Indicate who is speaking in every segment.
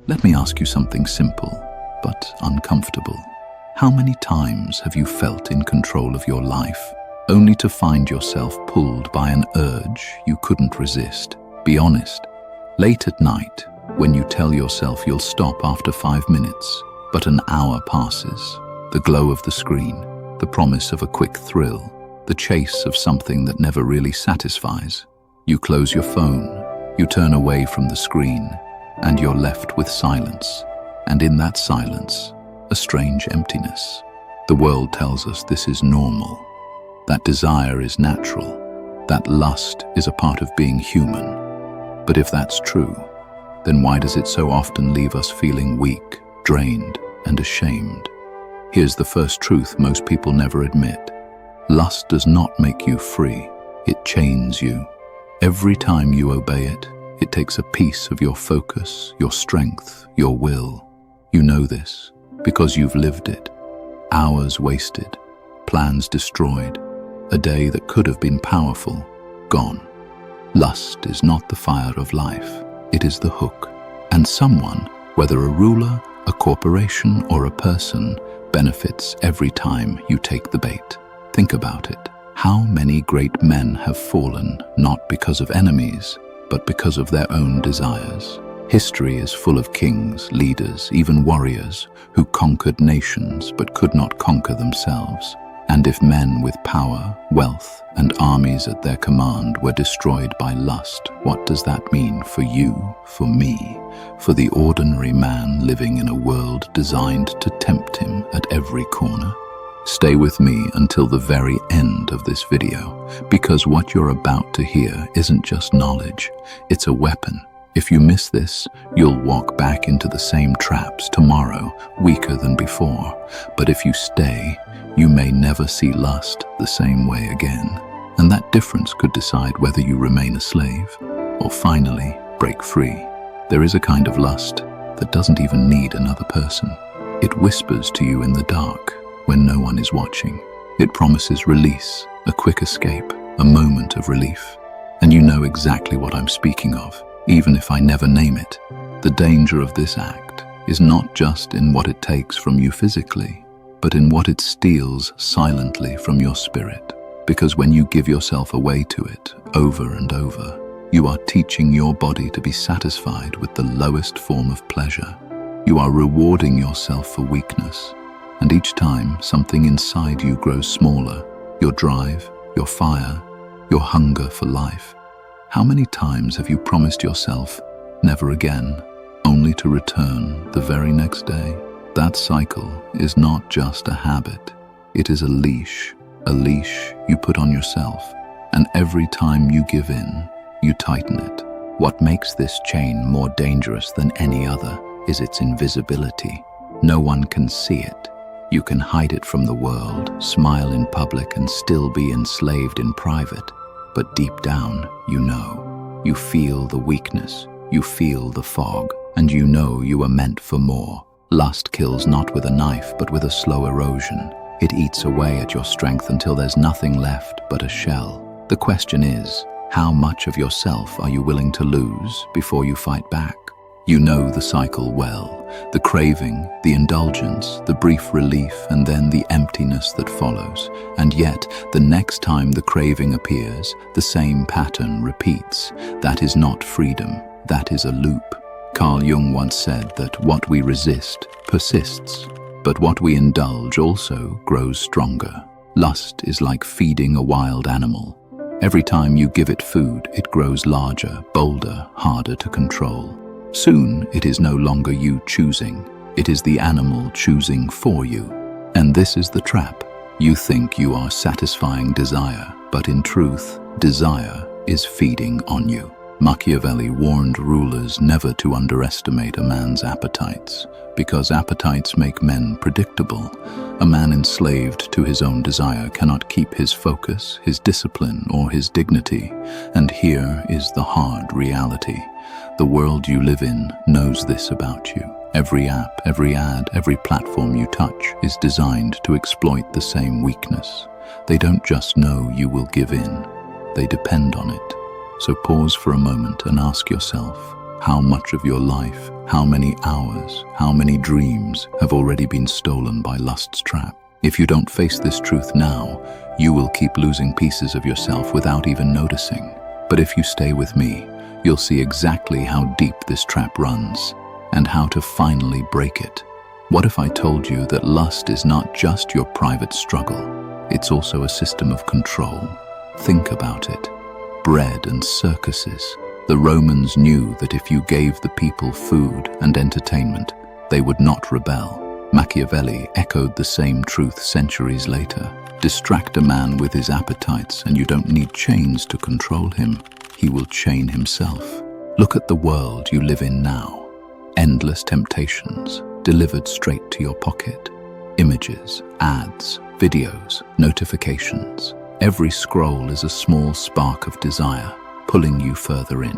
Speaker 1: Let me ask you something simple, but uncomfortable. How many times have you felt in control of your life, only to find yourself pulled by an urge you couldn't resist? Be honest. Late at night, when you tell yourself you'll stop after 5 minutes, but an hour passes, the glow of the screen, the promise of a quick thrill, the chase of something that never really satisfies. You close your phone, you turn away from the screen, and you're left with silence. And in that silence, a strange emptiness. The world tells us this is normal, that desire is natural, that lust is a part of being human. But if that's true, then why does it so often leave us feeling weak, drained, and ashamed? Here's the first truth most people never admit. Lust does not make you free, it chains you. Every time you obey it, it takes a piece of your focus, your strength, your will. You know this because you've lived it. Hours wasted, plans destroyed, a day that could have been powerful, gone. Lust is not the fire of life, it is the hook. And someone, whether a ruler, a corporation, or a person, benefits every time you take the bait. Think about it. How many great men have fallen not because of enemies, but because of their own desires? History is full of kings, leaders, even warriors who conquered nations but could not conquer themselves. And if men with power, wealth, and armies at their command were destroyed by lust, what does that mean for you, for me, for the ordinary man living in a world designed to tempt him at every corner? Stay with me until the very end of this video, because what you're about to hear isn't just knowledge, it's a weapon. If you miss this, you'll walk back into the same traps tomorrow, weaker than before. But if you stay, you may never see lust the same way again. And that difference could decide whether you remain a slave or finally break free. There is a kind of lust that doesn't even need another person. It whispers to you in the dark when no one is watching. It promises release, a quick escape, a moment of relief. And you know exactly what I'm speaking of, even if I never name it. The danger of this act is not just in what it takes from you physically, but in what it steals silently from your spirit. Because when you give yourself away to it over and over, you are teaching your body to be satisfied with the lowest form of pleasure. You are rewarding yourself for weakness. And each time something inside you grows smaller, your drive, your fire, your hunger for life. How many times have you promised yourself, never again, only to return the very next day? That cycle is not just a habit, it is a leash you put on yourself, and every time you give in, you tighten it. What makes this chain more dangerous than any other is its invisibility. No one can see it. You can hide it from the world, smile in public, and still be enslaved in private. But deep down, you know. You feel the weakness, you feel the fog, and you know you are meant for more. Lust kills not with a knife, but with a slow erosion. It eats away at your strength until there's nothing left but a shell. The question is, how much of yourself are you willing to lose before you fight back? You know the cycle well, the craving, the indulgence, the brief relief, and then the emptiness that follows. And yet, the next time the craving appears, the same pattern repeats. That is not freedom, that is a loop. Carl Jung once said that what we resist persists, but what we indulge also grows stronger. Lust is like feeding a wild animal. Every time you give it food, it grows larger, bolder, harder to control. Soon, it is no longer you choosing. It is the animal choosing for you. And this is the trap. You think you are satisfying desire, but in truth, desire is feeding on you. Machiavelli warned rulers never to underestimate a man's appetites, because appetites make men predictable. A man enslaved to his own desire cannot keep his focus, his discipline, or his dignity. And here is the hard reality. The world you live in knows this about you. Every app, every ad, every platform you touch is designed to exploit the same weakness. They don't just know you will give in, they depend on it. So pause for a moment and ask yourself, how much of your life, how many hours, how many dreams have already been stolen by lust's trap. If you don't face this truth now, you will keep losing pieces of yourself without even noticing. But if you stay with me, you'll see exactly how deep this trap runs and how to finally break it. What if I told you that lust is not just your private struggle? It's also a system of control. Think about it. Bread and circuses. The Romans knew that if you gave the people food and entertainment, they would not rebel. Machiavelli echoed the same truth centuries later. Distract a man with his appetites and you don't need chains to control him. He will chain himself. Look at the world you live in now. Endless temptations, delivered straight to your pocket. Images, ads, videos, notifications. Every scroll is a small spark of desire, pulling you further in.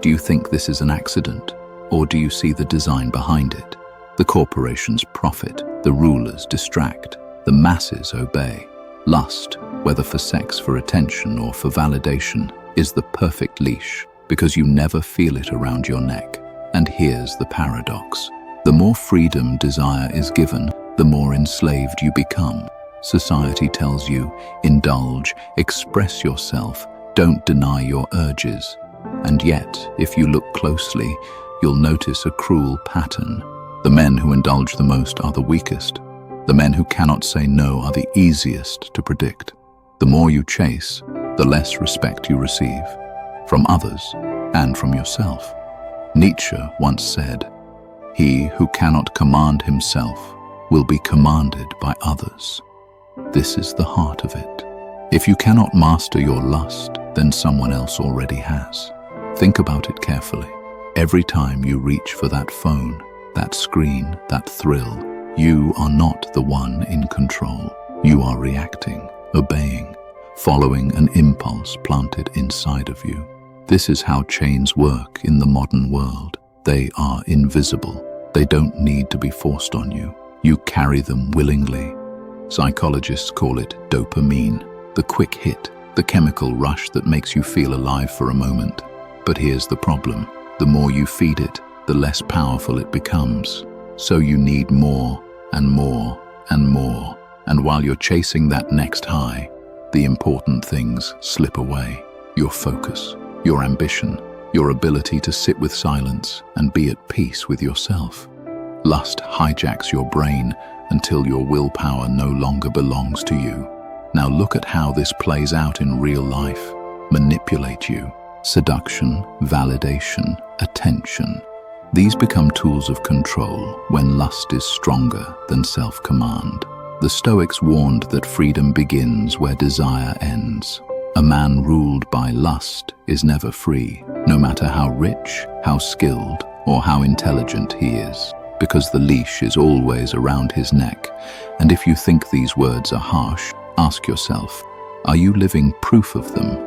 Speaker 1: Do you think this is an accident, or do you see the design behind it? The corporations profit, the rulers distract, the masses obey. Lust, whether for sex, for attention, or for validation, is the perfect leash because you never feel it around your neck. And here's the paradox. The more freedom desire is given, the more enslaved you become. Society tells you, indulge, express yourself, don't deny your urges. And yet, if you look closely, you'll notice a cruel pattern. The men who indulge the most are the weakest. The men who cannot say no are the easiest to predict. The more you chase, the less respect you receive, from others and from yourself. Nietzsche once said, "He who cannot command himself will be commanded by others." This is the heart of it. If you cannot master your lust, then someone else already has. Think about it carefully. Every time you reach for that phone, that screen, that thrill, you are not the one in control. You are reacting, obeying, following an impulse planted inside of you. This is how chains work in the modern world. They are invisible. They don't need to be forced on you. You carry them willingly. Psychologists call it dopamine, the quick hit, the chemical rush that makes you feel alive for a moment. But here's the problem. The more you feed it, the less powerful it becomes. So you need more and more and more. And while you're chasing that next high, the important things slip away. Your focus, your ambition, your ability to sit with silence and be at peace with yourself. Lust hijacks your brain until your willpower no longer belongs to you. Now look at how this plays out in real life. Manipulate you. Seduction, validation, attention. These become tools of control when lust is stronger than self-command. The Stoics warned that freedom begins where desire ends. A man ruled by lust is never free, no matter how rich, how skilled, or how intelligent he is, because the leash is always around his neck. And if you think these words are harsh, ask yourself, are you living proof of them?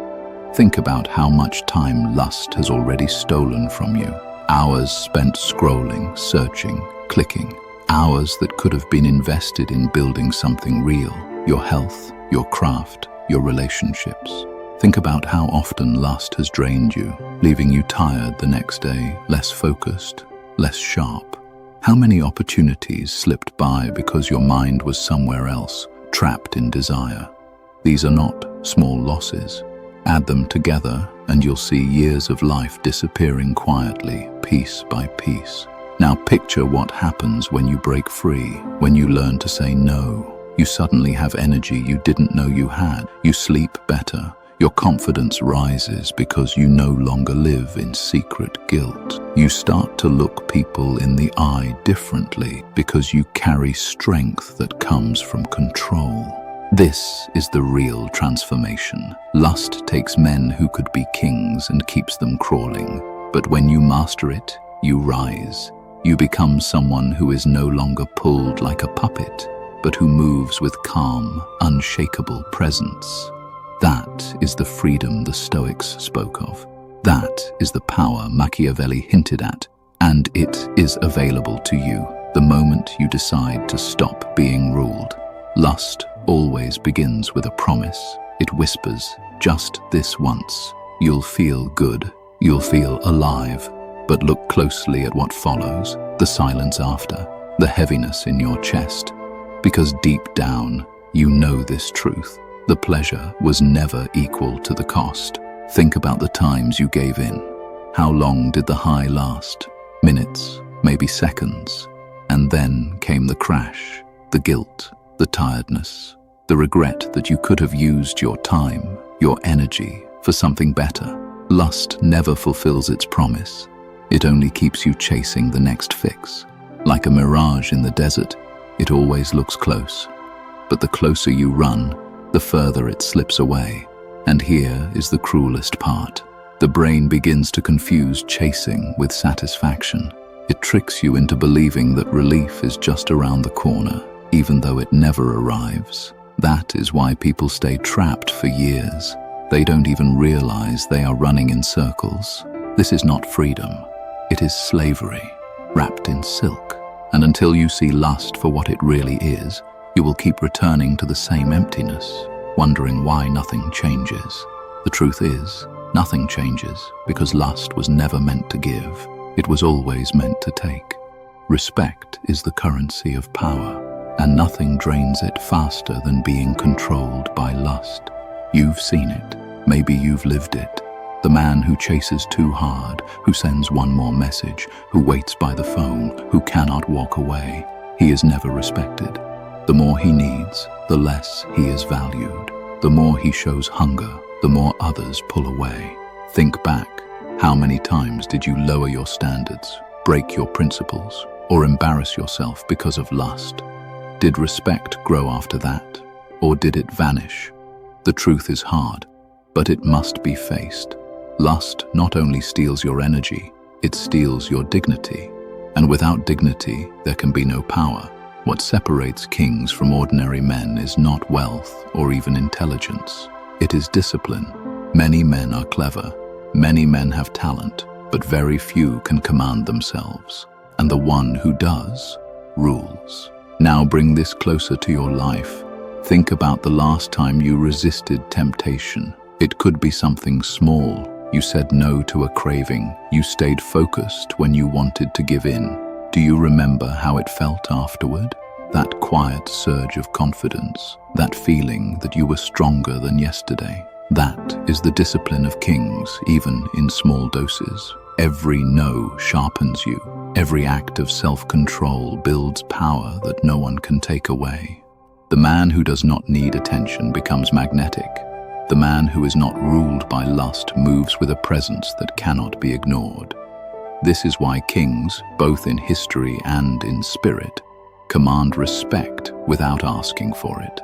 Speaker 1: Think about how much time lust has already stolen from you. Hours spent scrolling, searching, clicking. Hours that could have been invested in building something real. Your health, your craft, your relationships. Think about how often lust has drained you, leaving you tired the next day, less focused, less sharp. How many opportunities slipped by because your mind was somewhere else, trapped in desire? These are not small losses. Add them together and you'll see years of life disappearing quietly, piece by piece. Now picture what happens when you break free, when you learn to say no. You suddenly have energy you didn't know you had. You sleep better. Your confidence rises because you no longer live in secret guilt. You start to look people in the eye differently because you carry strength that comes from control. This is the real transformation. Lust takes men who could be kings and keeps them crawling. But when you master it, you rise. You become someone who is no longer pulled like a puppet, but who moves with calm, unshakable presence. That is the freedom the Stoics spoke of. That is the power Machiavelli hinted at, and it is available to you the moment you decide to stop being ruled. Lust always begins with a promise. It whispers, just this once. You'll feel good. You'll feel alive. But look closely at what follows, the silence after, the heaviness in your chest. Because deep down, you know this truth. The pleasure was never equal to the cost. Think about the times you gave in. How long did the high last? Minutes, maybe seconds. And then came the crash, the guilt, the tiredness, the regret that you could have used your time, your energy, for something better. Lust never fulfills its promise. It only keeps you chasing the next fix. Like a mirage in the desert, it always looks close. But the closer you run, the further it slips away. And here is the cruelest part. The brain begins to confuse chasing with satisfaction. It tricks you into believing that relief is just around the corner, even though it never arrives. That is why people stay trapped for years. They don't even realize they are running in circles. This is not freedom. It is slavery, wrapped in silk. And until you see lust for what it really is, you will keep returning to the same emptiness, wondering why nothing changes. The truth is, nothing changes because lust was never meant to give. It was always meant to take. Respect is the currency of power, and nothing drains it faster than being controlled by lust. You've seen it. Maybe you've lived it. The man who chases too hard, who sends one more message, who waits by the phone, who cannot walk away. He is never respected. The more he needs, the less he is valued. The more he shows hunger, the more others pull away. Think back. How many times did you lower your standards, break your principles, or embarrass yourself because of lust? Did respect grow after that, or did it vanish? The truth is hard, but it must be faced. Lust not only steals your energy, it steals your dignity. And without dignity, there can be no power. What separates kings from ordinary men is not wealth or even intelligence. It is discipline. Many men are clever. Many men have talent, but very few can command themselves. And the one who does, rules. Now bring this closer to your life. Think about the last time you resisted temptation. It could be something small. You said no to a craving. You stayed focused when you wanted to give in. Do you remember how it felt afterward? That quiet surge of confidence, that feeling that you were stronger than yesterday. That is the discipline of kings, even in small doses. Every no sharpens you. Every act of self-control builds power that no one can take away. The man who does not need attention becomes magnetic. The man who is not ruled by lust moves with a presence that cannot be ignored. This is why kings, both in history and in spirit, command respect without asking for it.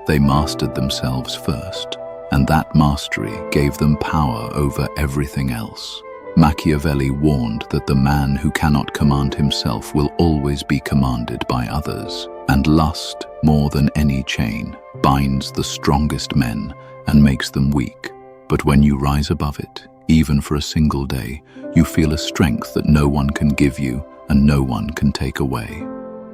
Speaker 1: They mastered themselves first, and that mastery gave them power over everything else. Machiavelli warned that the man who cannot command himself will always be commanded by others, and lust, more than any chain, binds the strongest men and makes them weak. But when you rise above it, even for a single day, you feel a strength that no one can give you and no one can take away.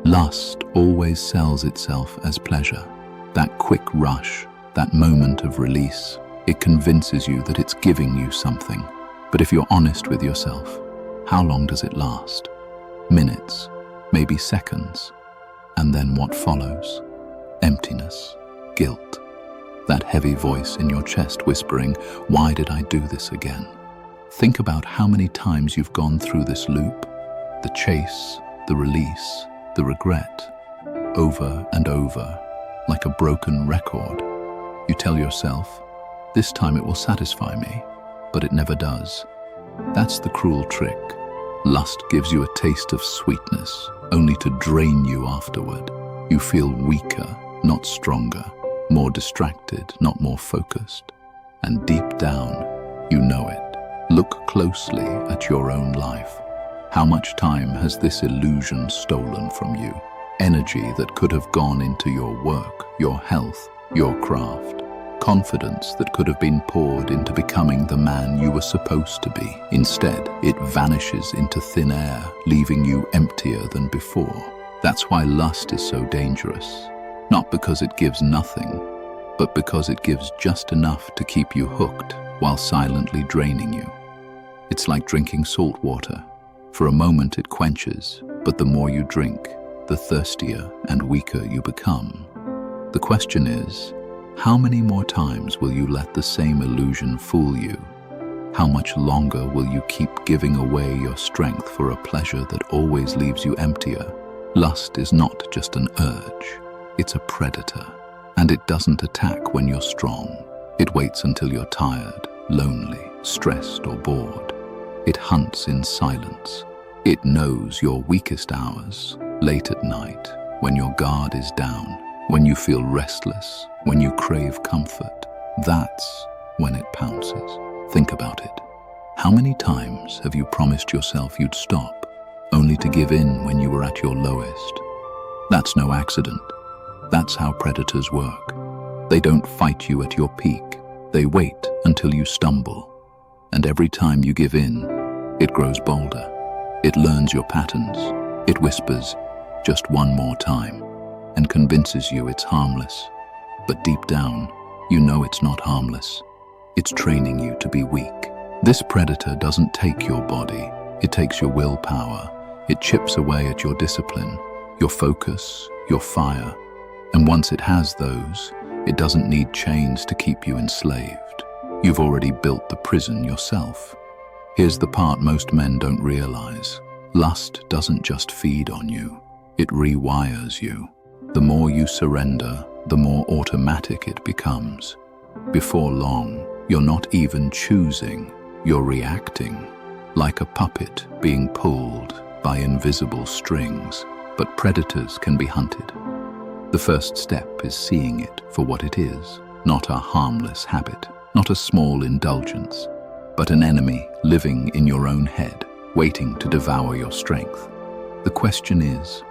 Speaker 1: Lust always sells itself as pleasure. That quick rush, that moment of release, it convinces you that it's giving you something. But if you're honest with yourself, how long does it last? Minutes, maybe seconds. And then what follows? Emptiness, guilt. That heavy voice in your chest whispering, "Why did I do this again?" Think about how many times you've gone through this loop. The chase, the release, the regret. Over and over, like a broken record. You tell yourself, this time it will satisfy me, but it never does. That's the cruel trick. Lust gives you a taste of sweetness, only to drain you afterward. You feel weaker, not stronger. More distracted, not more focused. And deep down, you know it. Look closely at your own life. How much time has this illusion stolen from you? Energy that could have gone into your work, your health, your craft. Confidence that could have been poured into becoming the man you were supposed to be. Instead, it vanishes into thin air, leaving you emptier than before. That's why lust is so dangerous. Not because it gives nothing, but because it gives just enough to keep you hooked while silently draining you. It's like drinking salt water. For a moment it quenches, but the more you drink, the thirstier and weaker you become. The question is, how many more times will you let the same illusion fool you? How much longer will you keep giving away your strength for a pleasure that always leaves you emptier? Lust is not just an urge, it's a predator, and it doesn't attack when you're strong. It waits until you're tired, lonely, stressed, or bored. It hunts in silence. It knows your weakest hours, late at night, when your guard is down, when you feel restless, when you crave comfort. That's when it pounces. Think about it. How many times have you promised yourself you'd stop, only to give in when you were at your lowest? That's no accident. That's how predators work. They don't fight you at your peak. They wait until you stumble. And every time you give in, it grows bolder. It learns your patterns. It whispers, "Just one more time," and convinces you it's harmless. But deep down, you know it's not harmless. It's training you to be weak. This predator doesn't take your body. It takes your willpower. It chips away at your discipline, your focus, your fire. And once it has those, it doesn't need chains to keep you enslaved. You've already built the prison yourself. Here's the part most men don't realize. Lust doesn't just feed on you, it rewires you. The more you surrender, the more automatic it becomes. Before long, you're not even choosing, you're reacting, like a puppet being pulled by invisible strings. But predators can be hunted. The first step is seeing it for what it is, not a harmless habit, not a small indulgence, but an enemy living in your own head, waiting to devour your strength. The question is,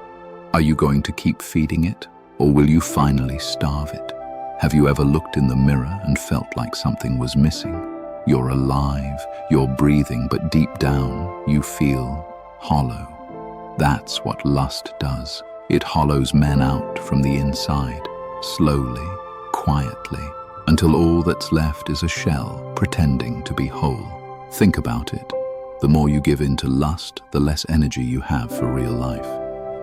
Speaker 1: are you going to keep feeding it, or will you finally starve it? Have you ever looked in the mirror and felt like something was missing? You're alive, you're breathing, but deep down, you feel hollow. That's what lust does. It hollows men out from the inside, slowly, quietly, until all that's left is a shell pretending to be whole. Think about it. The more you give in to lust, the less energy you have for real life.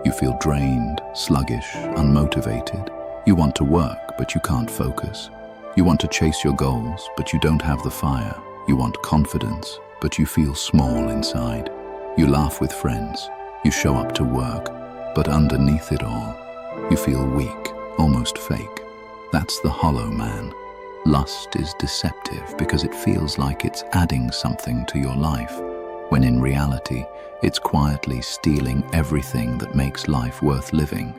Speaker 1: You feel drained, sluggish, unmotivated. You want to work, but you can't focus. You want to chase your goals, but you don't have the fire. You want confidence, but you feel small inside. You laugh with friends. You show up to work, but underneath it all, you feel weak, almost fake. That's the hollow man. Lust is deceptive because it feels like it's adding something to your life, when in reality, it's quietly stealing everything that makes life worth living.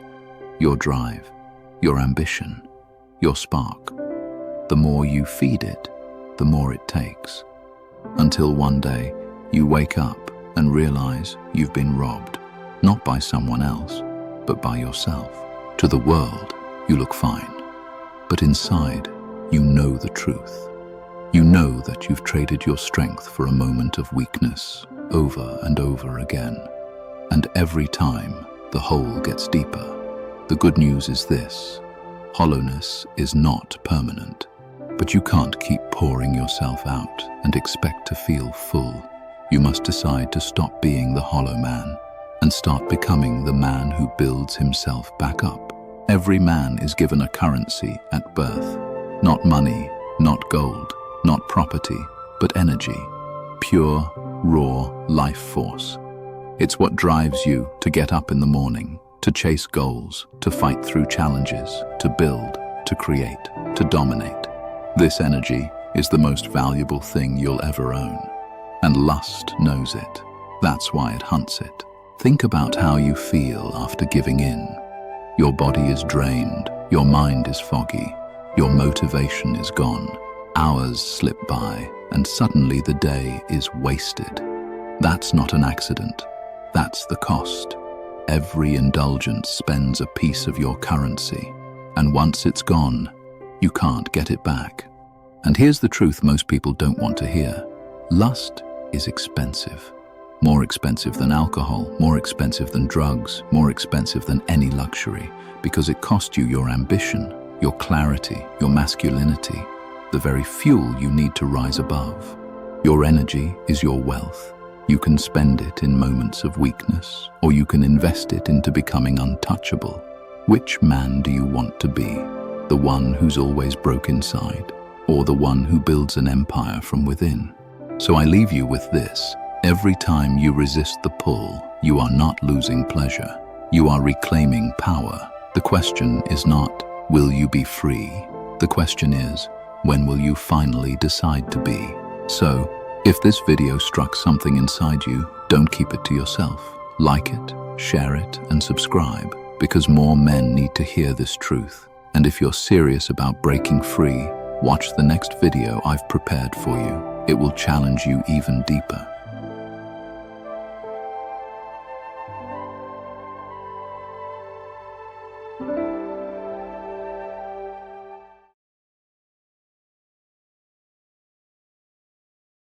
Speaker 1: Your drive, your ambition, your spark. The more you feed it, the more it takes. Until one day, you wake up and realize you've been robbed, not by someone else, but by yourself. To the world, you look fine, but inside, you know the truth. You know that you've traded your strength for a moment of weakness over and over again. And every time, the hole gets deeper. The good news is this: hollowness is not permanent, but you can't keep pouring yourself out and expect to feel full. You must decide to stop being the hollow man and start becoming the man who builds himself back up. Every man is given a currency at birth. Not money, not gold, not property, but energy. Pure, raw life force. It's what drives you to get up in the morning, to chase goals, to fight through challenges, to build, to create, to dominate. This energy is the most valuable thing you'll ever own. And lust knows it. That's why it hunts it. Think about how you feel after giving in. Your body is drained, your mind is foggy, your motivation is gone. Hours slip by, and suddenly the day is wasted. That's not an accident. That's the cost. Every indulgence spends a piece of your currency, and once it's gone, you can't get it back. And here's the truth most people don't want to hear. Lust is expensive. More expensive than alcohol, more expensive than drugs, more expensive than any luxury, because it cost you your ambition, your clarity, your masculinity, the very fuel you need to rise above. Your energy is your wealth. You can spend it in moments of weakness, or you can invest it into becoming untouchable. Which man do you want to be? The one who's always broke inside, or the one who builds an empire from within? So I leave you with this. Every time you resist the pull, you are not losing pleasure. You are reclaiming power. The question is not, will you be free? The question is, when will you finally decide to be? So, if this video struck something inside you, don't keep it to yourself. Like it, share it, and subscribe, because more men need to hear this truth. And if you're serious about breaking free, watch the next video I've prepared for you. It will challenge you even deeper.